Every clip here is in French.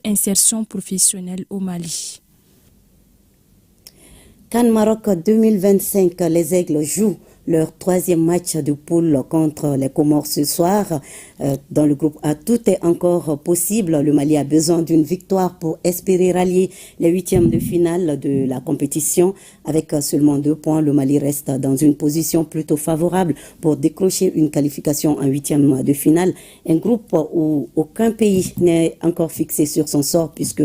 insertion professionnelle au Mali. CAN Maroc 2025, les Aigles jouent leur troisième match de poule contre les Comores ce soir. Dans le groupe A, tout est encore possible. Le Mali a besoin d'une victoire pour espérer rallier les huitièmes de finale de la compétition. Avec seulement 2 points, le Mali reste dans une position plutôt favorable pour décrocher une qualification en huitième de finale. Un groupe où aucun pays n'est encore fixé sur son sort puisque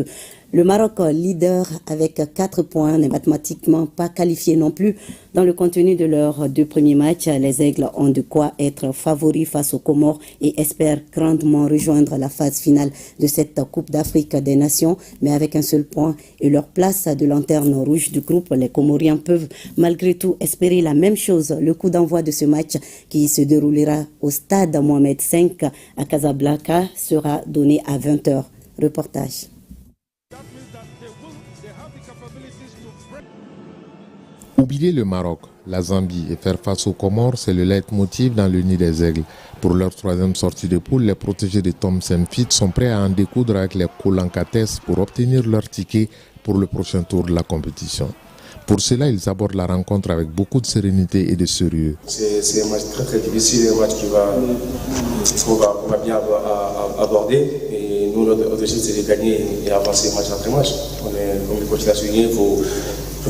le Maroc, leader avec 4 points, n'est mathématiquement pas qualifié non plus. Dans le contenu de leurs 2 premiers matchs, les Aigles ont de quoi être favoris face aux Comores et espèrent grandement rejoindre la phase finale de cette Coupe d'Afrique des Nations. Mais avec un seul point et leur place de lanterne rouge du groupe, les Comoriens peuvent malgré tout espérer la même chose. Le coup d'envoi de ce match qui se déroulera au stade Mohamed V à Casablanca sera donné à 20h. Reportage. Oublier le Maroc, la Zambie et faire face aux Comores, c'est le leitmotiv dans le nid des Aigles. Pour leur troisième sortie de poule, les protégés de Tom Saintfiet sont prêts à en découdre avec les Kolankates pour obtenir leur ticket pour le prochain tour de la compétition. Pour cela, ils abordent la rencontre avec beaucoup de sérénité et de sérieux. C'est un match très très difficile, un match qu'on va bien aborder. Et nous, notre objectif, c'est de gagner et avancer match après match. Comme le coach l'a souligné, il faut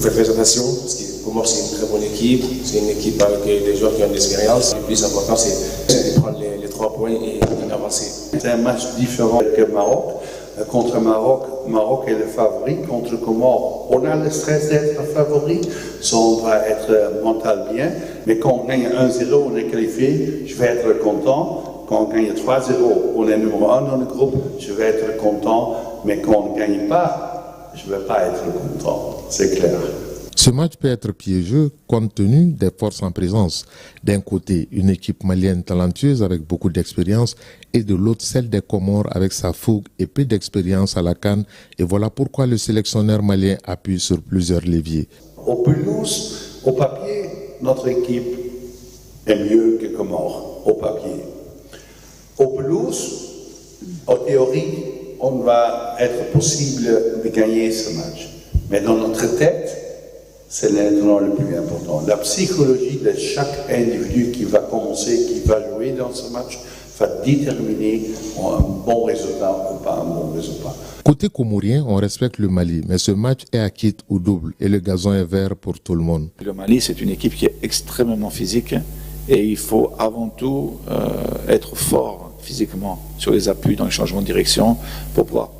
faire très attention, parce que pour moi, c'est une très bonne équipe. C'est une équipe avec des joueurs qui ont de l'expérience. Le plus important, c'est de prendre les 3 points et d'avancer. C'est un match différent que le Maroc. Contre Maroc est le favori. Contre Comores, on a le stress d'être favori. Ça, on va être mental bien. Mais quand on gagne 1-0, on est qualifié. Je vais être content. Quand on gagne 3-0, on est numéro 1 dans le groupe. Je vais être content. Mais quand on ne gagne pas, je ne vais pas être content. C'est clair. Ce match peut être piégeux compte tenu des forces en présence. D'un côté, une équipe malienne talentueuse avec beaucoup d'expérience et de l'autre, celle des Comores avec sa fougue et peu d'expérience à la CAN. Et voilà pourquoi le sélectionneur malien appuie sur plusieurs leviers. Au pelouse, au papier, notre équipe est mieux que Comores, au papier. Au pelouse, en théorie, on va être possible de gagner ce match. Mais dans notre tête, c'est l'élément le plus important. La psychologie de chaque individu qui va commencer, qui va jouer dans ce match, va déterminer un bon résultat ou pas un bon résultat. Côté comorien, on respecte le Mali, mais ce match est à quitte ou double et le gazon est vert pour tout le monde. Le Mali, c'est une équipe qui est extrêmement physique et il faut avant tout être fort physiquement sur les appuis, dans les changements de direction pour pouvoir